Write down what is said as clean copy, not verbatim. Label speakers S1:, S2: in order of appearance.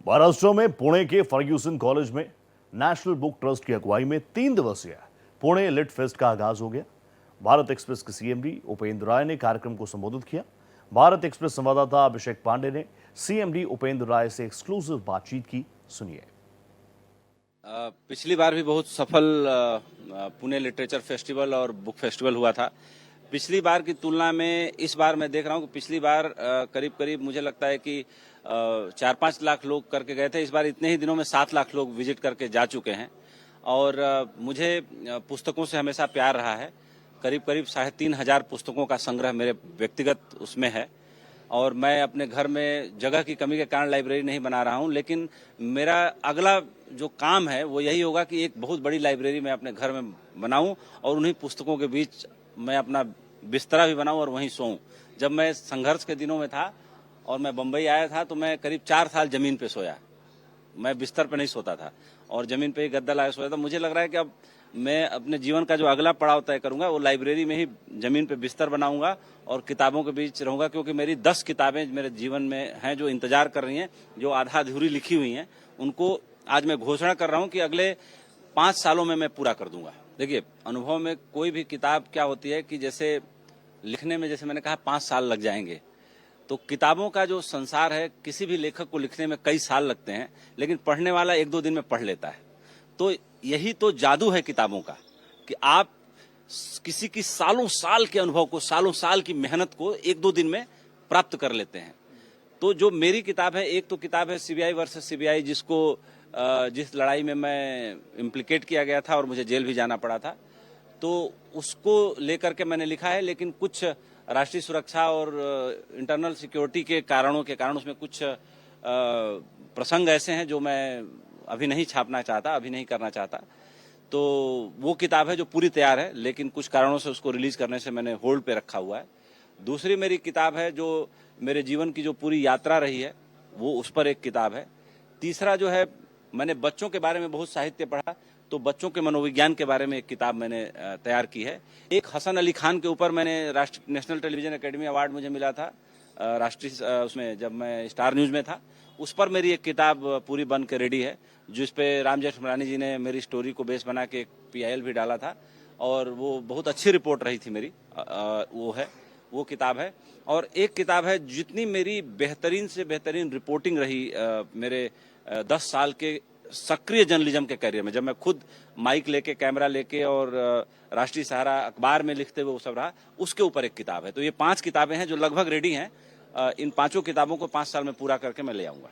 S1: महाराष्ट्र में पुणे के Fergusson college में नेशनल बुक ट्रस्ट की अगुवाई में 3 दिवसीय पुणे लिट फेस्ट का आगाज हो गया। भारत एक्सप्रेस के सीएमडी उपेंद्र राय ने कार्यक्रम को संबोधित किया। भारत एक्सप्रेस संवाददाता अभिषेक पांडे ने सीएमडी उपेंद्र राय से एक्सक्लूसिव बातचीत की, सुनिए।
S2: पिछली बार भी बहुत सफल पुणे लिटरेचर फेस्टिवल और बुक फेस्टिवल हुआ था। पिछली बार की तुलना में इस बार मैं देख रहा हूँ कि पिछली बार करीब मुझे लगता है कि 4-5 लाख लोग करके गए थे। इस बार इतने ही दिनों में 7 लाख लोग विजिट करके जा चुके हैं। और मुझे पुस्तकों से हमेशा प्यार रहा है। करीब 3,500 पुस्तकों का संग्रह मेरे व्यक्तिगत उसमें है। और मैं अपने घर में जगह की कमी के कारण लाइब्रेरी नहीं बना रहा हूं, लेकिन मेरा अगला जो काम है वो यही होगा कि एक बहुत बड़ी लाइब्रेरी मैं अपने घर में बनाऊं और उन्हीं पुस्तकों के बीच मैं अपना बिस्तरा भी बनाऊं और वहीं सोऊं। जब मैं संघर्ष के दिनों में था और मैं बंबई आया था तो मैं करीब 4 साल जमीन पे सोया। मैं बिस्तर पे नहीं सोता था और जमीन पे ही गद्दा लाया सोया था। मुझे लग रहा है कि अब मैं अपने जीवन का जो अगला पड़ाव तय करूंगा वो लाइब्रेरी में ही जमीन पे बिस्तर बनाऊंगा और किताबों के बीच रहूंगा, क्योंकि मेरी 10 किताबें मेरे जीवन में हैं जो इंतजार कर रही हैं, जो आधा अधूरी लिखी हुई हैं। उनको आज मैं घोषणा कर रहा हूं कि अगले 5 सालों में मैं पूरा कर दूंगा। देखिए, अनुभव में कोई भी किताब क्या होती है कि जैसे लिखने में, जैसे मैंने कहा 5 साल लग जाएंगे, तो किताबों का जो संसार है, किसी भी लेखक को लिखने में कई साल लगते हैं, लेकिन पढ़ने वाला 1-2 दिन में पढ़ लेता है। तो यही तो जादू है किताबों का कि आप किसी की सालों साल के अनुभव को, सालों साल की मेहनत को 1-2 दिन में प्राप्त कर लेते हैं। तो जो मेरी किताब है, एक तो किताब है सीबीआई वर्सेस सीबीआई, जिस लड़ाई में मैं इम्प्लीकेट किया गया था और मुझे जेल भी जाना पड़ा था, तो उसको लेकर के मैंने लिखा है। लेकिन कुछ राष्ट्रीय सुरक्षा और इंटरनल सिक्योरिटी के कारणों के कारण उसमें कुछ प्रसंग ऐसे हैं जो मैं अभी नहीं छापना चाहता, अभी नहीं करना चाहता। तो वो किताब है जो पूरी तैयार है, लेकिन कुछ कारणों से उसको रिलीज करने से मैंने होल्ड पे रखा हुआ है। दूसरी मेरी किताब है जो मेरे जीवन की जो पूरी यात्रा रही है, वो उस पर एक किताब है। तीसरा जो है, मैंने बच्चों के बारे में बहुत साहित्य पढ़ा, तो बच्चों के मनोविज्ञान के बारे में एक किताब मैंने तैयार की है। एक हसन अली खान के ऊपर मैंने नेशनल टेलीविजन एकेडमी अवार्ड मुझे मिला था राष्ट्रीय उसमें, जब मैं स्टार न्यूज में था। उस पर मेरी एक किताब पूरी बन के रेडी है, जिस पे राम जेठमलानी जी ने मेरी स्टोरी को बेस बना के एक PIL भी डाला था और वो बहुत अच्छी रिपोर्ट रही थी मेरी। वो किताब है। और एक किताब है, जितनी मेरी बेहतरीन से बेहतरीन रिपोर्टिंग रही मेरे 10 साल के सक्रिय जर्नलिज्म के करियर में, जब मैं खुद माइक लेके, कैमरा लेके और राष्ट्रीय सहारा अखबार में लिखते हुए वो सब रहा, उसके ऊपर एक किताब है। तो ये 5 किताबें हैं जो लगभग रेडी हैं। इन 5 किताबों को 5 साल में पूरा करके मैं ले आऊंगा।